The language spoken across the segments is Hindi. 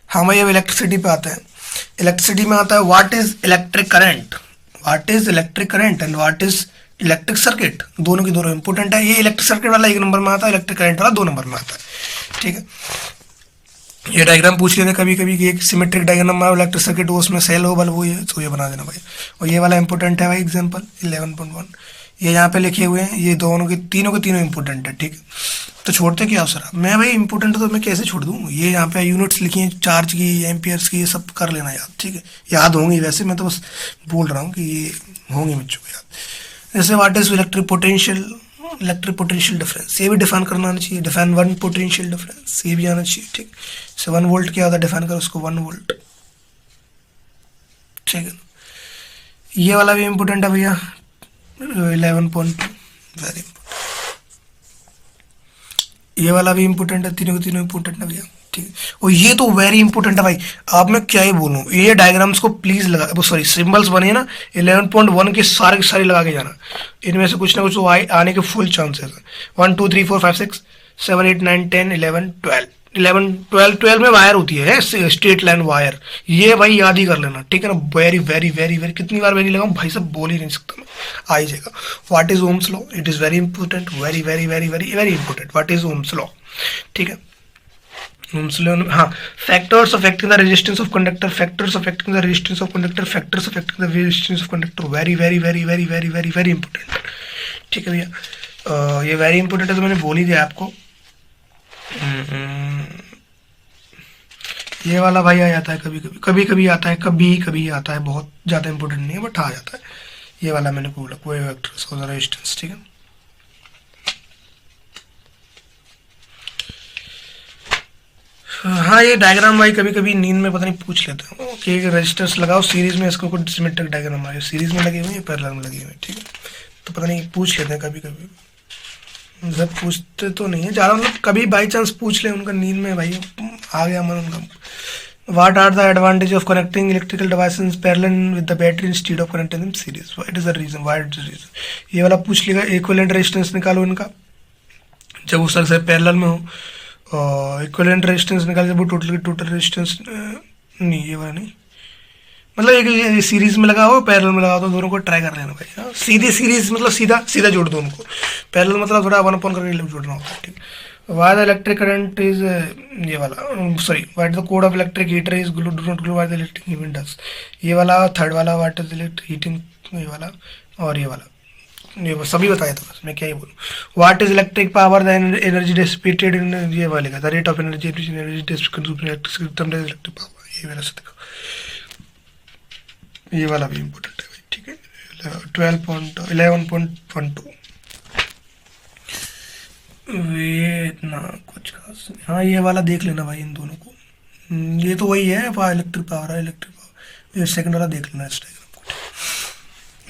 हाँ भाई, अब इलेक्ट्रिसिटी पे आते हैं। इलेक्ट्रिसिटी में आता है what is electric current, what is electric current and what is electric circuit. दोनों की दोनों इंपॉर्टेंट है। ये इलेक्ट्रिक सर्किट वाला 1 नंबर में आता है, इलेक्ट्रिक करंट वाला 2 नंबर में आता है। ठीक है, ये डायग्राम पूछ लेते कभी कभी कि एक सिमेट्रिक डायग्राम है इलेक्ट्रिक सर्किट, वो उसमें सेल हो बल्ब, वो ये तो ये बना देना भाई। और ये वाला इंपॉर्टेंट है भाई, एग्जांपल 11.1, ये यहाँ पे लिखे हुए हैं, ये दोनों के तीनों इंपॉर्टेंट है। ठीक है, तो छोड़ते क्या सर, मैं भाई इंपॉर्टेंट तो मैं कैसे छोड़ दूँ। ये यहाँ पे यूनिट्स लिखी हैं, चार्ज की, एम्पियर्स की, ये सब कर लेना याद। ठीक है, याद होंगी वैसे, मैं तो बस बोल रहा हूँ कि ये होंगे बच्चों को याद। जैसे what is electric potential difference, ये भी डिफाइन करना आना चाहिए। डिफाइन 1 पोटेंशियल डिफरेंस, ये भी आना चाहिए। ठीक, से 1 वोल्ट क्या होता है, डिफाइन करो उसको 1 वोल्ट। ठीक है, ये वाला भी इम्पोर्टेंट है भैया, 11.2, वेरी इंपॉर्टेंट। ये वाला भी इम्पोर्टेंट है, तीनों के तीनों इम्पोर्टेंट है भैया। ठीक है, और ये तो वेरी इंपॉर्टेंट है भाई। अब मैं क्या ही बोलूँ, ये डायग्राम्स को प्लीज लगा, वो सॉरी सिंबल्स बने ना 11.1 के सारे लगा के जाना। इनमें से कुछ ना कुछ तो आने के फुल चांसेस है। 1 2 3 4 5 6 7 8 9 10 11 12 में वायर होती है, स्ट्रेट लाइन वायर। ये भाई याद ही कर लेना। ठीक है ना, वेरी वेरी वेरी वेरी, कितनी बार वेरी लगाऊं भाई, सब बोल ही नहीं सकता मैं, आ ही जाएगा। What is Ohm's law, it is very important, very very very very very important. What is Ohm's law. ठीक है, ओम्स लॉ, हाँ, factors affecting the resistance of conductor, factors affecting the resistance of conductor, factors affecting the resistance of conductor, very very very very very very very important. ठीक है भैया, ये वेरी इंपॉर्टेंट है तो मैंने बोल ही दिया आपको। ये वाला भाई आ जाता है कभी कभी आता है, कभी आता है, बहुत ज़्यादा इंपॉर्टेंट नहीं है बट आ जाता है। ये वाला मैंने बोला, कोई वेक्टर रेजिस्टेंस। ठीक है, हाँ, ये डायग्राम भाई कभी कभी नींद में पता नहीं पूछ लेते हैं कि एक रेजिस्टेंस लगाओ सीरीज में, इसको कुछ सिमेट्रिक डायग्राम आए, सीरीज में लगे हुए हैं, पैरेलल में लगे हुए हैं। ठीक है, तो पता नहीं पूछ लेते हैं कभी कभी, मतलब पूछते तो नहीं है ज़्यादा, मतलब कभी बाई चांस पूछ ले, उनका नींद में भाई आ गया मन उनका। What are the advantage of connecting electrical devices in parallel with the battery instead of connecting them series? What is the reason? Why is the reason? ये वाला पूछ लेगा। इक्विवेलेंट रेजिस्टेंस निकालो इनका जब वो से पैरेलल में हो, और इक्विवेलेंट रेजिस्टेंस निकाल जब वो टोटल रेजिस्टेंस, नहीं ये वाला नहीं, मतलब एक सीरीज में लगाओ, पैरेलल में लगाओ, तो दोनों को ट्राई कर लेना भाई। हाँ, सीधी सीरीज मतलब सीधा जोड़ दो उनको, पैरेलल मतलब थोड़ा 1 अपॉन करके जोड़ना होता है। ठीक, why the electric current is, ये वाला sorry, what the code of electric heater is glue, do not glue why the electric event does. ये वाला थर्ड वाला, वाट इज इलेक्ट्रिक हीटिंग, ये वाला और ये वाला, ये सभी बताया था, बस मैं क्या ही बोलूँ। What is electric power, the energy dissipated इन, ये वाले का the rate of energy consumed electric power, ये वाला से देखो, ये वाला भी इम्पोर्टेंट है भाई। ठीक है, 11.12, ये इतना कुछ खास नहीं। हाँ, ये वाला देख लेना भाई इन दोनों को, ये तो वही है, इलेक्ट्रिक पावर है, इलेक्ट्रिक पावर। ये सेकंड वाला देख लेना इस डायग्राम को,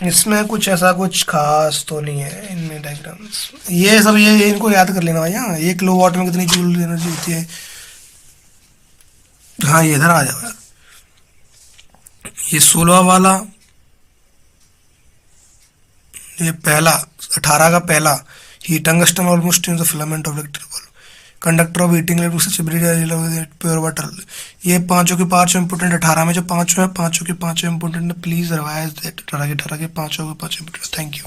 इसमें कुछ ऐसा कुछ खास तो नहीं है इनमें डायग्राम्स, ये सब ये इनको याद कर लेना भाई। हाँ, 1 किलोवाट में कितनी जूल एनर्जी होती है। हाँ, ये इधर आ जाओ यार, ये 16 वाला, ये पहला 18 का पहला, ही tungsten almost in the filament of electric bulb, conductor of heating electric pure water. ये पांचों के पांचों इंपोर्टेंट, 18 में जो पांचों है, पांचों के पांचों इंपोर्टेंट, प्लीज रिवाइज दैट, 18 के 18 के पांचों इंपोर्टेंट। Thank you.